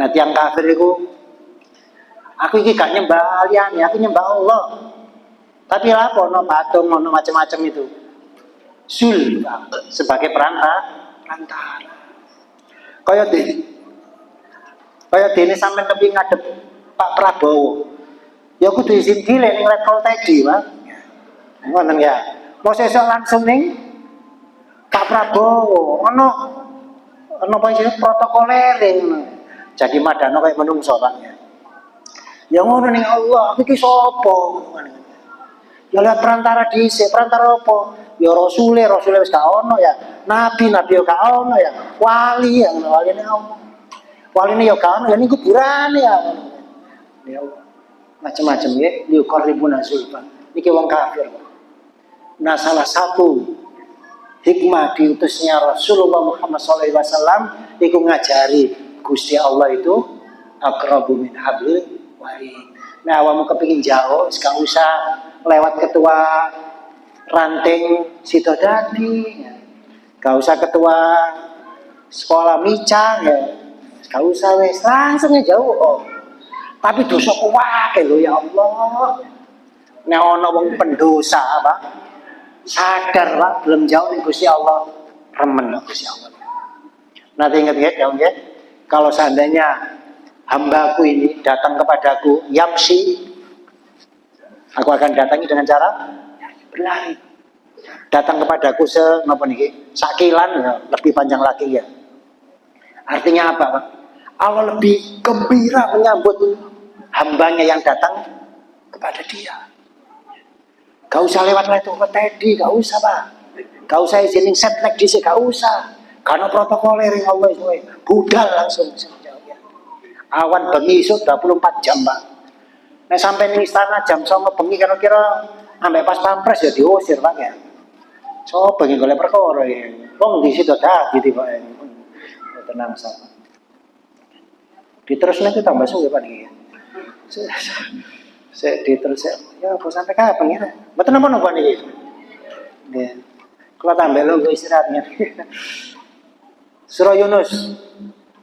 Nah, tiang kafir itu Aku iki gak nyembah liyane, aku nyembah Allah. Tapi apa ono patung, ono macam-macam itu. Zul sebagai perantara. Kaya dene sampean keping ngadep Pak Prabowo. Ya kudu izin dile ning level tadi, Pak. Ngoten ya. Mau sesuk langsung ning Pak Prabowo, ono apa sih protokoler ngono. Jadi madano kayak menungso, Pak. Ya ngono ning Allah, aku iki sapa? Ya lihat perantara dhisik, perantara apa? Ya Rasule wis gak ono ya. Nabi yo gak ono ya. Wali ya ngono, waline Allah. Waline yo gak ono ya ning kuburane ya. Ya macam-macam ya, liuqarribuna zulfa. Niki wong kafir. Nah, salah satu hikmah diutusnya Rasulullah Muhammad SAW itu ngajari Gusti Allah itu aqrabu min hablil warid. Nah, awakmu kepingin jauh, gak usah lewat ketua ranting sido dadi, gak usah ketua sekolah micang ya, gak usah wes langsung jauh. Oh. Tapi dosa kuwake lho ya Allah. Nek ana wong pendosa apa? Sadar Pak, belum jauh nih Gusti Allah, remen Gusti Allah. Nanti ingat-ingat ya, kalau seandainya hambaku ini datang kepadaku, yamsi, aku akan datangi dengan cara berlari. Datang kepadaku sakilan, ya, lebih panjang lagi ya. Artinya apa, Pak? Allah lebih gembira menyambut hambanya yang datang kepada dia. Gak usah lewat itu ke tadi, gak usah Pak. Gak usah izinin setlek disini, gak usah. Karena protokoler yang Allah itu budal langsung. Awan bengi isu 24 jam Pak. Nah sampai di istana jam 9 bengi kira-kira sampai pas pampres ya diusir Pak ya. So bengi golek perkara ya. Wong di situ dadi tiba tenang sama. Diterusnya itu tambah suwe Pak iki. Saya diterus ya apa sampai kapan ya? Betul apa nih? Ya. Kalau tambah lo gue istirahatnya. Surah Yunus.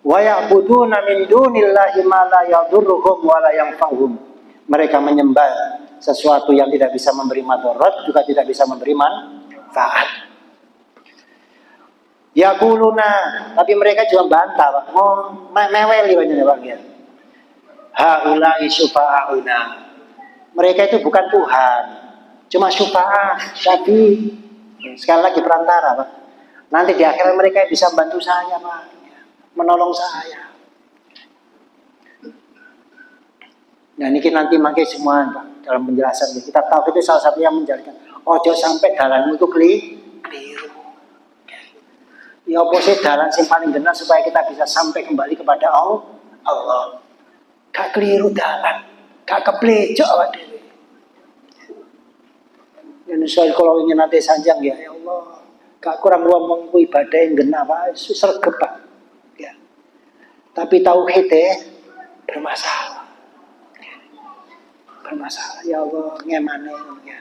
Wa ya'buduna min dunillahi ma la yadurruhum wa la yanfa'uhum. Mereka menyembah sesuatu yang tidak bisa memberi madarat, juga tidak bisa memberi manfaat. Yaquluna, tapi mereka juga bantah, Pak. Mau meweli banyak Pak ya. Haula'i syufa'auna. Mereka itu bukan Tuhan, cuma syufa'ah, syafi. Sekali lagi perantara, Pak. Nanti di akhirat mereka bisa membantu saya, Pak, menolong saya. Nah ini nanti makai semua Pak, dalam penjelasan kita tahu itu salah satu yang menjadikan ojo sampai dalanmu itu keliru. Ya apa sih dalan yang paling benar supaya kita bisa sampai kembali kepada Allah. Gak keliru dalan, gak keplejo awak dhewe. Yen soal kalau ingin nanti sanjang ya Allah, gak kurang ngomong ku ibadah yang genah Pak, sregep Pak. Ya. Tapi tauhidnya bermasalah. Ya Allah ngemane ya.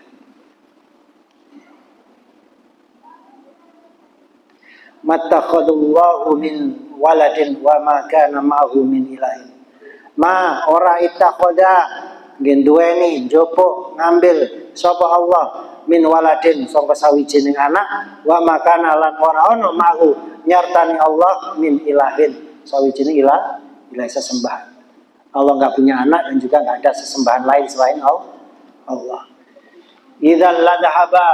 Mattakhadullahu min waladin wa ma kana ma'hu min ilahin. Ma ora ittakhadha genduweni jopo ngambil sapa Allah min waladin sangka sawijining anak wa ma kana lan ora ono ma'hu nyartani Allah min ilahin sawijining ilah sesembahan. Allah enggak punya anak dan juga enggak ada sesembahan lain selain Allah. Idzal ladhaba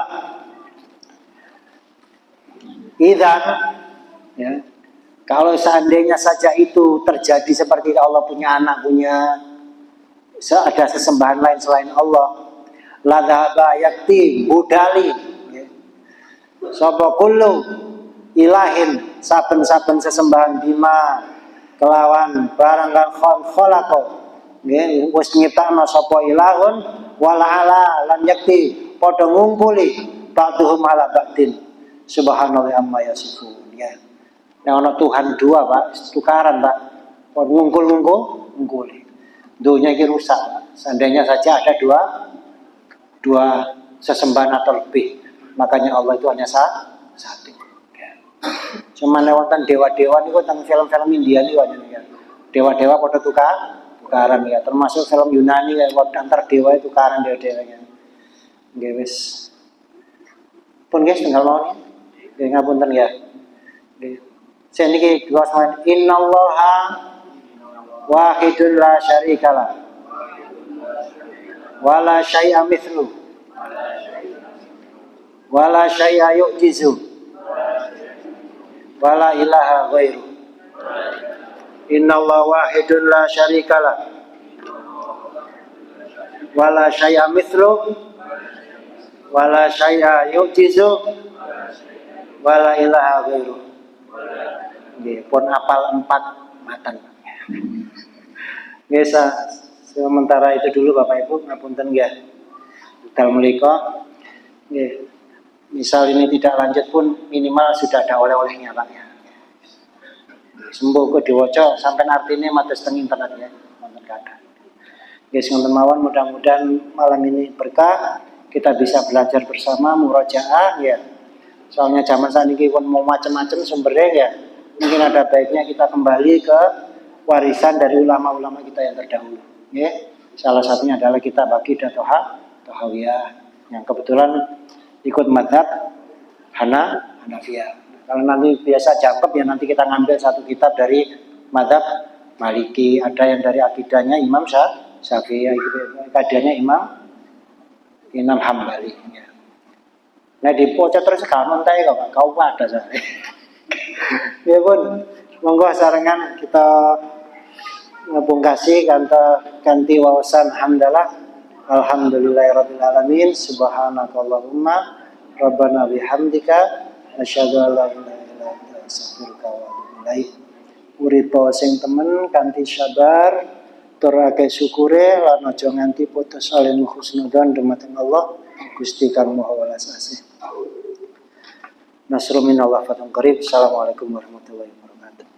Idzan ya. Kalau seandainya saja itu terjadi seperti Allah punya anak, punya ada sesembahan lain selain Allah, la dhaba yakti budali ya. Sapa kullu ilahin saben-saben sesembahan bima kelawan barang kang khalaqa nggih wis nyiptakna sapa ilahun wala ala lan yakti padha ngumpuli ba'dhum ala ba'din subhanallah amma yasifun ya. Nah ana Tuhan dua Pak, tukaran Pak. Ngungkul. Dunia ini rusak. Seandainya saja ada dua sesembahan atau lebih, makanya Allah itu hanya satu. Cuma lewatan dewa-dewa ini tentang film-film India ini ya. Dewa-dewa pada tukar. tukaran ya. Termasuk film Yunani kayak antar dewa itu tukaran dewa-dewanya. Nggih wis. Pun guys tinggal mau nggih ngapunten ya. Nggih. Saya niki dua sama innallaha wahidun la syarikalah wala syai'a mithlu wala syai'a yu'jizu wala ilaha ghairu. Innallaha wahidun la syarikalah wala syai'a mithlu wala syai'a yu'jizu wala ilaha ghairu. Nggih, pun apal 4 matan. Nggih, sementara itu dulu Bapak Ibu, ngapunten nggih. Dal menika nggih. Misal ini tidak lanjut pun minimal sudah ada oleh-olehnya Pak ya. Sembuh ke diwaca sampai artine mates teng internet ya, wonten kathah. Nggih, ngoten mawon mudah-mudahan malam ini berkah, kita bisa belajar bersama murojaah ya. Soalnya zaman saat ini pun mau macam-macam sumbernya ya. Mungkin ada baiknya kita kembali ke warisan dari ulama-ulama kita yang terdahulu. Ya. Salah satunya adalah kita Aqidah Thahawiyah yang kebetulan ikut mazhab Hanafiyah. Kalau nanti biasa jangkep ya nanti kita ngambil satu kitab dari mazhab Maliki, ada yang dari akidahnya Imam Syafi'i, akidahnya Imam Hambali. Ya. Nah di pojok terus kamu entah ya kau ada saya. Ya pun, monggo sarengan kita ngapungkasi ganti wawasan hamdalah. Alhamdulillahirabbil alamin. Subhanakallahumma rabbana bihamdika asyhadu an la ilaha illa anta astaghfiruka wa atubu ilaik. Urip sing temen kanthi sabar tur akeh syukure lan aja nganti putus saling husnudzon dumateng Allah Gusti kang Maha Welas Asih. Nasrul minallah fathun qarib. Assalamualaikum warahmatullahi wabarakatuh.